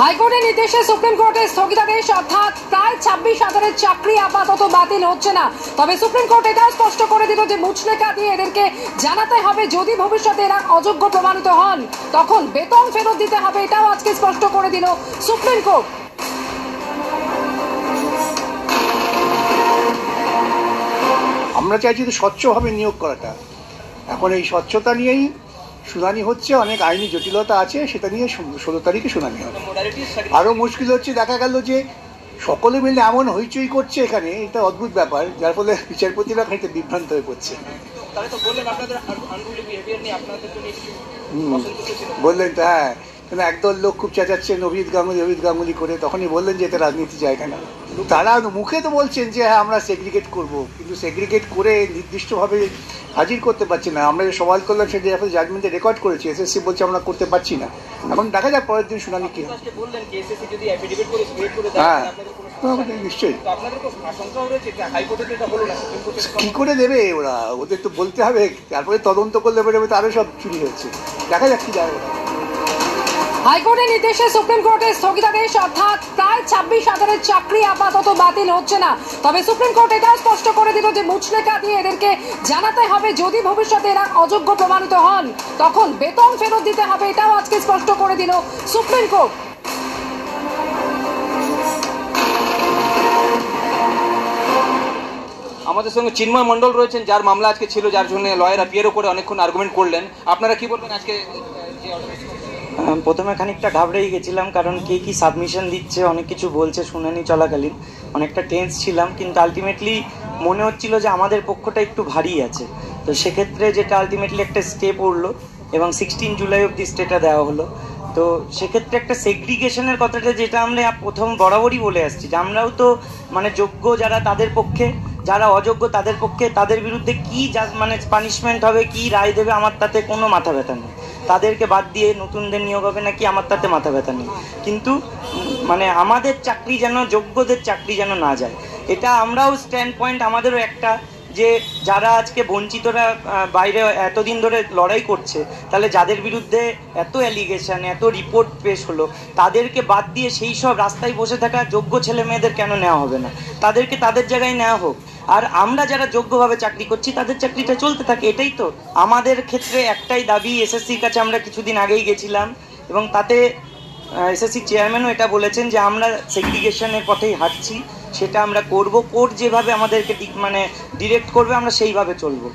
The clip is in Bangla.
হাইকোর্টের নির্দেশে সুপ্রিম কোর্টের স্থগিতাদেশ অর্থাৎ প্রায় 26,000 চাকরি আপাতত বাতিল হচ্ছে না। তবে সুপ্রিম কোর্ট এটাও স্পষ্ট করে দিল যে মুচলেখা দিয়ে এদেরকে জানাতে হবে যদি ভবিষ্যতে এরা অযোগ্য প্রমাণিত হন তখন বেতন ফেরত দিতে হবে, এটাও আজকে স্পষ্ট করে দিল সুপ্রিম কোর্ট। আমরা চাইছি তো স্বচ্ছভাবে নিয়োগ করাটা। এখন এই স্বচ্ছতা নিয়েই শুনানি হচ্ছে, অনেক আইনি জটিলতা আছে, সেটা নিয়ে 16 তারিখে শুনানি হবে। আরও মুশকিল হচ্ছে, দেখা গেল যে সকলে মিলে এমন হইচই করছে এখানে, এটা অদ্ভুত ব্যাপার, যার ফলে বিচারপতিরা খানিকটা বিভ্রান্ত হয়ে পড়ছে। বললেন তো, হ্যাঁ, কেন একদল লোক খুব চেঁচাচ্ছেন অভিজিৎ গাঙ্গুলি করে, তখনই বললেন যে এটা রাজনীতি জায়গা না। তারা মুখে তো বলছেন যে হ্যাঁ আমরা সেগ্রিগেট করব, কিন্তু সেগ্রিগেট করে নির্দিষ্টভাবে হাজির করতে পারছি না। আমরা যে সওয়াল করলাম সেটা জাজমেন্টে রেকর্ড করেছি, এসএসসি বলছে আমরা করতে পারছি না। এখন দেখা যাক পরের দিন শুনানি কি। হ্যাঁ নিশ্চয়ই, কি করে দেবে ওরা, ওদের তো বলতে হবে, তারপরে তদন্ত করলে বেরোবে তো আরো সব চুরি হয়েছে। দেখা যাক কি যায়। হাইকোর্টের নির্দেশে সুপ্রিম কোর্টের স্থগিতাদেশ অর্থাৎ প্রায় 26,000 চাকরি আপাতত বাতিল হচ্ছে না। তবে সুপ্রিম কোর্ট এটাও স্পষ্ট করে দিল যে মুচলেখা দিয়ে এদেরকে জানাতে হবে যদি ভবিষ্যতে এরা অযোগ্য প্রমাণিত হন তখন বেতন ফেরত দিতে হবে, এটাও আজকে স্পষ্ট করে দিল সুপ্রিম কোর্ট। আমাদের সঙ্গে চিন্ময় মণ্ডল রয়েছেন, যার মামলা আজকে ছিল, যার জন্য লয়ার অ্যাপিয়ারও করে অনেকক্ষণ আর্গুমেন্ট করলেন। আপনারা কি বলবেন আজকে? প্রথমে খানিকটা ঘাবড়েই গেছিলাম, কারণ কে কি সাবমিশন দিচ্ছে, অনেক কিছু বলছে শুনানি চলাকালীন, অনেকটা টেন্স ছিলাম, কিন্তু আলটিমেটলি মনে হচ্ছিল যে আমাদের পক্ষটা একটু ভারী আছে। তো সেক্ষেত্রে যেটা আলটিমেটলি একটা স্টে পড়লো এবং 16 জুলাই অবধি স্টেটা দেওয়া হলো। তো সেক্ষেত্রে একটা সেগ্রিগেশনের কথাটা যেটা আমরা প্রথম বরাবরই বলে আসছি, যে আমরাও তো মানে যোগ্য যারা তাদের পক্ষে, যারা অযোগ্য তাদের পক্ষে, তাদের বিরুদ্ধে কি মানে পানিশমেন্ট হবে, কি রায় দেবে, আমার তাতে কোনো মাথা ব্যথা নেই। তাদেরকে বাদ দিয়ে নতুনদের নিয়োগ হবে নাকি, আমার তাতে মাথা ব্যথা নেই। কিন্তু মানে আমাদের চাকরি যেন, যোগ্যদের চাকরি যেন না যায়, এটা আমরাও স্ট্যান্ড পয়েন্ট আমাদেরও একটা, যে যারা আজকে বঞ্চিতরা বাইরে এতদিন ধরে লড়াই করছে, তাহলে যাদের বিরুদ্ধে এত অ্যালিগেশন, এত রিপোর্ট পেশ হলো, তাদেরকে বাদ দিয়ে সেই সব রাস্তায় বসে থাকা যোগ্য ছেলে মেয়েদের কেন নেওয়া হবে না? তাদেরকে তাদের জায়গায় নেওয়া হোক, আর আমরা যারা যোগ্যভাবে চাকরি করছি তাদের চাকরিটা চলতে থাকে। এটাই তো আমাদের ক্ষেত্রে একটাই দাবি। এসএসসির কাছে আমরা কিছুদিন আগেই গেছিলাম এবং তাতে এসএসসি চেয়ারম্যানও এটা বলেছেন যে আমরা সেগ্রিগেশনের পথেই হাঁটছি, সেটা আমরা করব, কোর্ট যেভাবে আমাদেরকে মানে ডিরেক্ট করবে আমরা সেইভাবে চলবো।